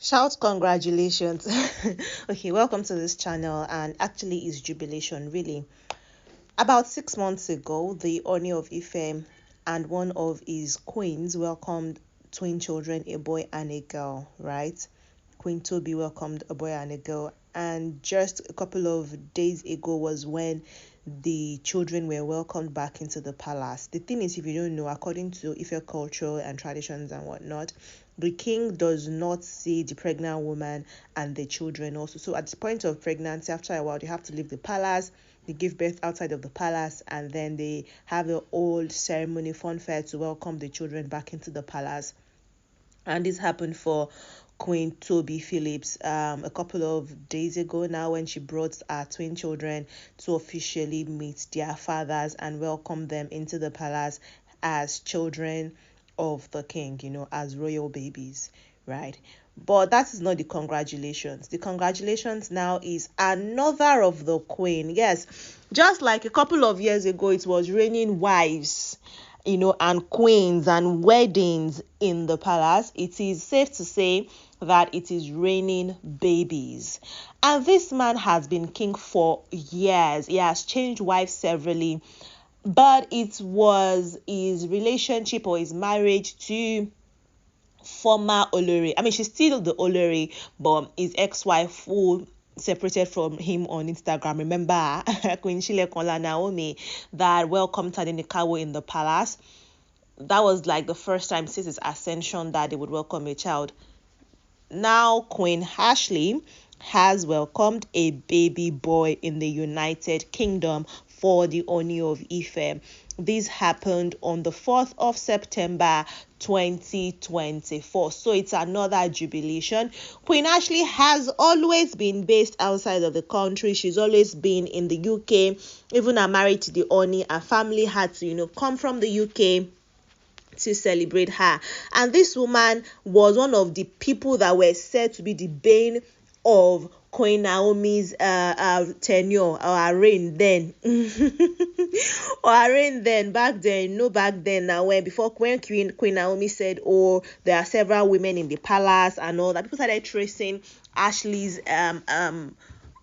Shout congratulations. Okay, welcome to this channel, and actually it's jubilation really. About 6 months ago, the OONI of IFE and one of his queens welcomed twin children, a boy and a girl, right? Queen Toby welcomed a boy and a girl, and just a couple of days ago was when the children were welcomed back into the palace. The thing is, if you don't know, according to Ife culture and traditions and whatnot, the king does not see the pregnant woman and the children also. So at the point of pregnancy, after a while, they have to leave the palace. They give birth outside of the palace, and then they have the old ceremony funfair to welcome the children back into the palace. And this happened for Queen Toby Phillips a couple of days ago now, when she brought her twin children to officially meet their fathers and welcome them into the palace as children of the king, as royal babies, right? But that is not the congratulations. The congratulations now is another of the queen. Yes, just like a couple of years ago, it was raining wives, and queens and weddings in the palace. It is safe to say that it is raining babies. And this man has been king for years. He has changed wives severally, but it was his relationship or his marriage to former Olori. I mean, she's still the Olori, but his ex-wife who separated from him on Instagram. Remember, Queen Shilekola Naomi that welcomed Tadenikawo in the palace. That was like the first time since his ascension that they would welcome a child. Now Queen Ashley has welcomed a baby boy in the United Kingdom for the OONI of IFE. This happened on the 4th of September 2024. So it's another jubilation. Queen Ashley has always been based outside of the country. She's always been in the UK. Even her marriage to the OONI, her family had to, come from the UK to celebrate her. And this woman was one of the people that were said to be the bane of Queen Naomi's tenure, or her reign then. Or her reign then, back then. Back then now, when before Queen Naomi said, oh, there are several women in the palace and all that, people started tracing Ashley's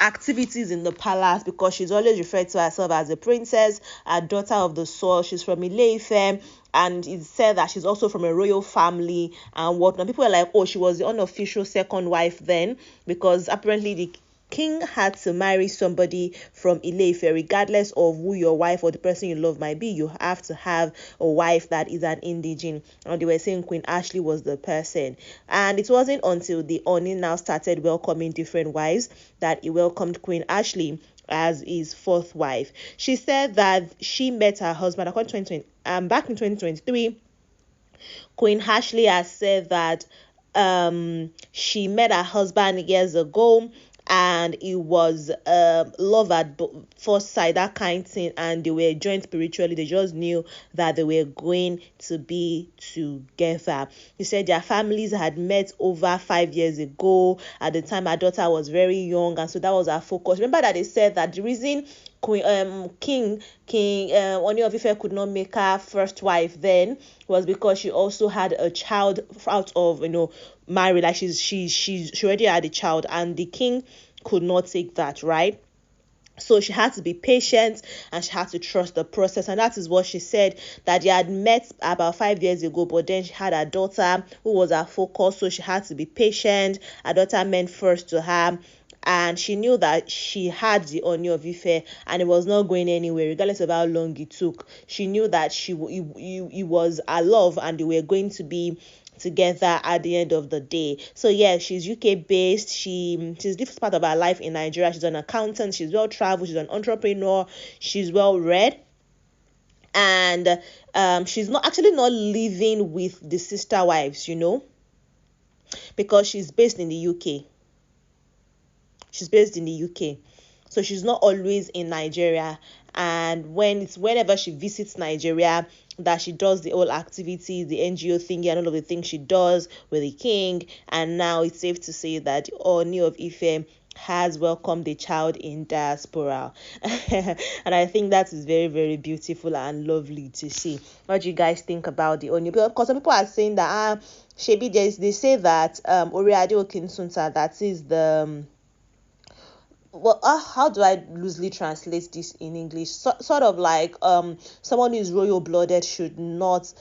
activities in the palace, because she's always referred to herself as a princess, a daughter of the soil. She's from Ile-Ife, and it's said that she's also from a royal family and whatnot. People are like, oh, she was the unofficial second wife then, because apparently the king had to marry somebody from Ile-Ife. Regardless of who your wife or the person you love might be, you have to have a wife that is an indigene. And they were saying Queen Ashley was the person. And it wasn't until the OONI now started welcoming different wives that he welcomed Queen Ashley as his fourth wife. She said that she met her husband according to back in 2023. Queen Ashley has said that she met her husband years ago, and it was love at first sight, that kind of thing, and they were joined spiritually. They just knew that they were going to be together. He said their families had met over 5 years ago. At the time, her daughter was very young, and so that was our focus. Remember that they said that the reason King OONI of Ife could not make her first wife then was because she also had a child out of married. Like she already had a child, and the king could not take that, right? So she had to be patient, and she had to trust the process. And that is what she said, that they had met about 5 years ago, but then she had a daughter who was her focus. So she had to be patient. Her daughter meant first to her, and she knew that she had the OONI of Ife, and it was not going anywhere regardless of how long it took. She knew that it was her love, and they were going to be together at the end of the day. So yeah, she's UK based. She's different part of her life in Nigeria. She's an accountant. She's well traveled. She's an entrepreneur. She's well read, and she's not living with the sister wives, because she's based in the UK. She's based in the UK. So she's not always in Nigeria. And whenever she visits Nigeria, that she does the whole activities, the NGO thingy, and all of the things she does with the king. And now it's safe to say that OONI of Ife has welcomed a child in diaspora. And I think that is very, very beautiful and lovely to see. What do you guys think about the OONI? Because some people are saying that Shebi, they say that Oriade Okinsunta, that is the well, how do I loosely translate this in English? Sort of like someone who is royal blooded should not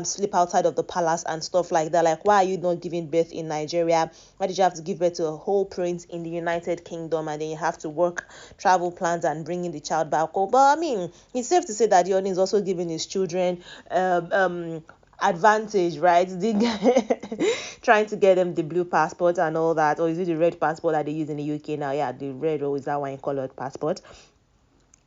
sleep outside of the palace and stuff like that. Like, why are you not giving birth in Nigeria? Why did you have to give birth to a whole prince in the United Kingdom, and then you have to work travel plans and bringing the child back home? But I mean, it's safe to say that the OONI is also giving his children advantage, right? Trying to get them the blue passport and all that, or is it the red passport that they use in the UK now? Yeah, the red, or is that wine colored passport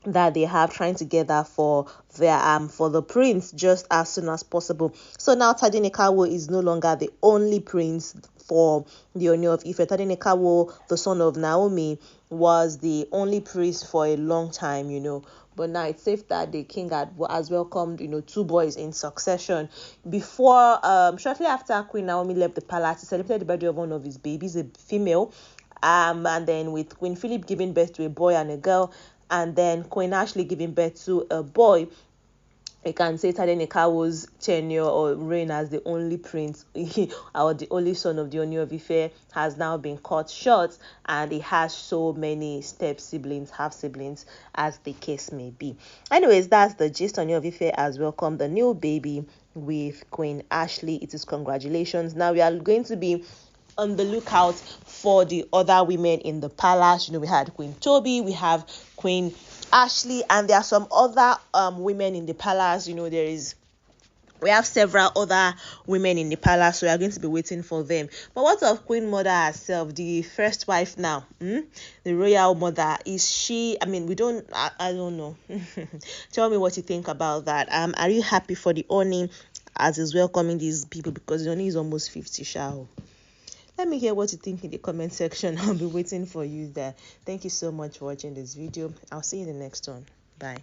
that they have, trying to get that for their for the prince just as soon as possible. So now Tadenikawo is no longer the only prince for the OONI of Ife. Tadenikawo, the son of Naomi, was the only prince for a long time, but now it's safe that the king has welcomed, 2 boys in succession. Before, shortly after Queen Naomi left the palace, he celebrated the birthday of one of his babies, a female, and then with Queen Philip giving birth to a boy and a girl, and then Queen Ashley giving birth to a boy. I can say Tadenikawo's tenure or reign as the only prince or the only son of the OONI of Ife has now been cut short, and he has so many step-siblings, half-siblings, as the case may be. Anyways, that's the gist. OONI of Ife has welcomed the new baby with Queen Ashley. It is congratulations. Now we are going to be on the lookout for the other women in the palace. We had Queen Toby, we have Queen Ashley, and there are some other women in the palace. We have several other women in the palace, so we are going to be waiting for them. But what of Queen Mother herself, the first wife now, the royal mother? Is she, I mean, I don't know. Tell me what you think about that. Are you happy for the OONI as is welcoming these people? Because the OONI is almost 50, shall. Let me hear what you think in the comment section. I'll be waiting for you there. Thank you so much for watching this video. I'll see you in the next one. Bye.